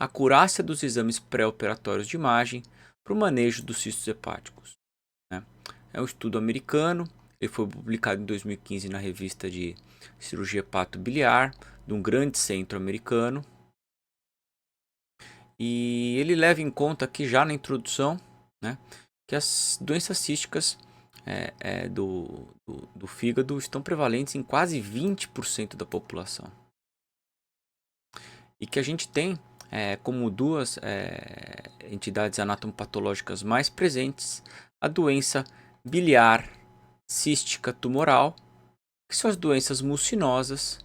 acurácia dos exames pré-operatórios de imagem para o manejo dos cistos hepáticos, né? É um estudo americano, ele foi publicado em 2015 na revista de cirurgia hepatobiliar de um grande centro americano. E ele leva em conta aqui já na introdução, né, que as doenças císticas do fígado estão prevalentes em quase 20% da população. E que a gente tem como duas entidades anatomopatológicas mais presentes a doença biliar cística tumoral, que são as doenças mucinosas,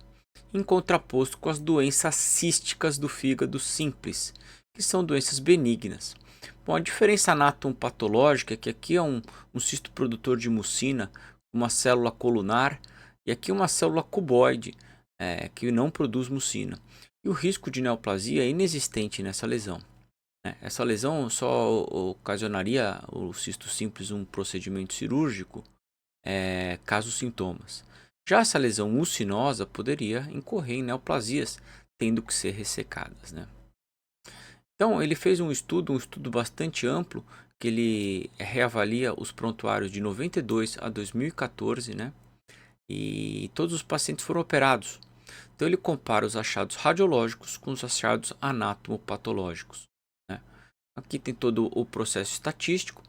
em contraposto com as doenças císticas do fígado simples, que são doenças benignas. Bom, a diferença anatomopatológica é que aqui é um cisto produtor de mucina, uma célula colunar, e aqui uma célula cuboide, que não produz mucina. E o risco de neoplasia é inexistente nessa lesão. Essa lesão só ocasionaria o cisto simples um procedimento cirúrgico, caso sintomas. Já essa lesão mucinosa poderia incorrer em neoplasias, tendo que ser ressecadas, né? Então ele fez um estudo bastante amplo, que ele reavalia os prontuários de 92 a 2014, né? E todos os pacientes foram operados. Então ele compara os achados radiológicos com os achados anatomopatológicos, né? Aqui tem todo o processo estatístico,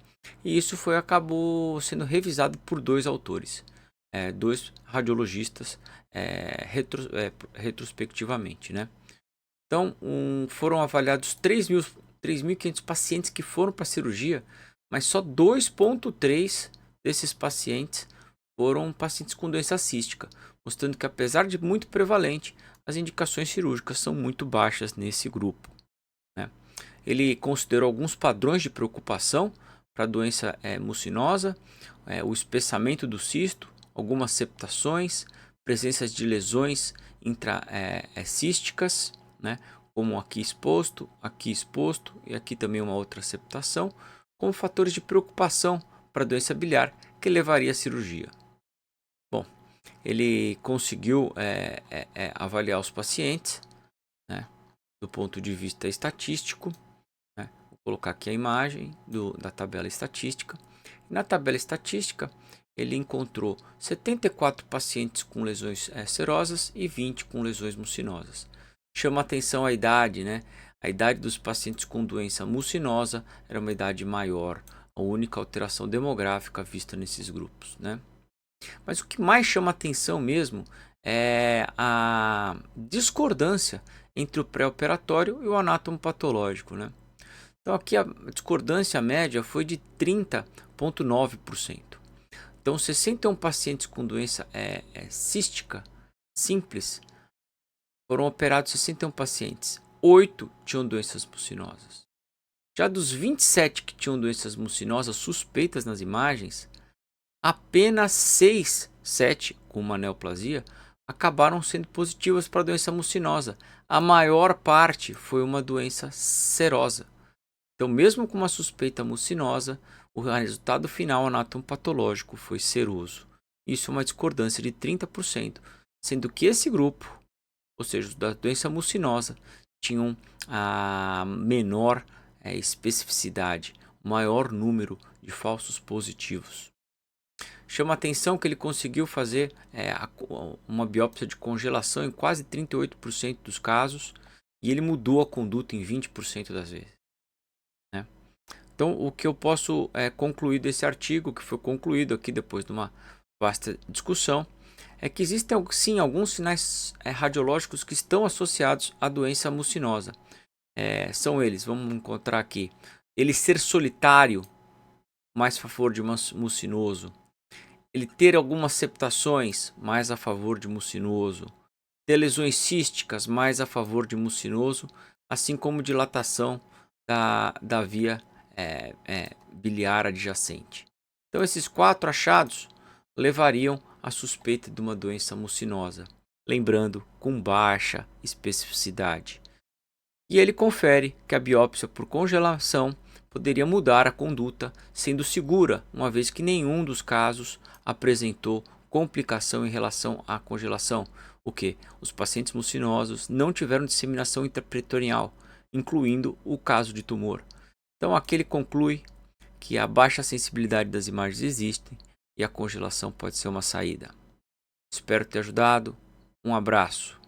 e isso acabou sendo revisado por dois autores, dois radiologistas, retrospectivamente, né? Então foram avaliados 3.500 pacientes que foram para a cirurgia, mas só 2,3 desses pacientes foram pacientes com doença cística, mostrando que, apesar de muito prevalente, as indicações cirúrgicas são muito baixas nesse grupo, né? Ele considerou alguns padrões de preocupação para a doença mucinosa, o espessamento do cisto, algumas septações, presenças de lesões intracísticas, né, como aqui exposto e aqui também uma outra septação, como fatores de preocupação para a doença biliar que levaria à cirurgia. Bom, ele conseguiu avaliar os pacientes, né, do ponto de vista estatístico, né? Vou colocar aqui a imagem da tabela estatística. Na tabela estatística, ele encontrou 74 pacientes com lesões serosas e 20 com lesões mucinosas. Chama atenção a idade, né? A idade dos pacientes com doença mucinosa era uma idade maior, a única alteração demográfica vista nesses grupos, né? Mas o que mais chama atenção mesmo é a discordância entre o pré-operatório e o anatomopatológico, né? Então aqui a discordância média foi de 30,9%. Então 61 pacientes com doença cística simples foram operados 61 pacientes. 8 tinham doenças mucinosas. Já dos 27 que tinham doenças mucinosas suspeitas nas imagens, apenas 7 com uma neoplasia acabaram sendo positivas para a doença mucinosa. A maior parte foi uma doença serosa. Então, mesmo com uma suspeita mucinosa, o resultado final anatomopatológico foi seroso. Isso é uma discordância de 30%, sendo que esse grupo, ou seja, da doença mucinosa, tinham a menor especificidade, maior número de falsos positivos. Chama a atenção que ele conseguiu fazer uma biópsia de congelação em quase 38% dos casos, e ele mudou a conduta em 20% das vezes, né? Então, o que eu posso concluir desse artigo, que foi concluído aqui depois de uma vasta discussão, é que existem sim alguns sinais radiológicos que estão associados à doença mucinosa. São eles, vamos encontrar aqui: ele ser solitário, mais a favor de mucinoso; ele ter algumas septações, mais a favor de mucinoso; ter lesões císticas, mais a favor de mucinoso, assim como dilatação da via biliar adjacente. Então, esses 4 achados levariam à suspeita de uma doença mucinosa, lembrando, com baixa especificidade. E ele confere que a biópsia por congelação poderia mudar a conduta, sendo segura, uma vez que nenhum dos casos apresentou complicação em relação à congelação. O que? Os pacientes mucinosos não tiveram disseminação intraperitoneal, incluindo o caso de tumor. Então aqui ele conclui que a baixa sensibilidade das imagens existe e a congelação pode ser uma saída. Espero ter ajudado. Um abraço.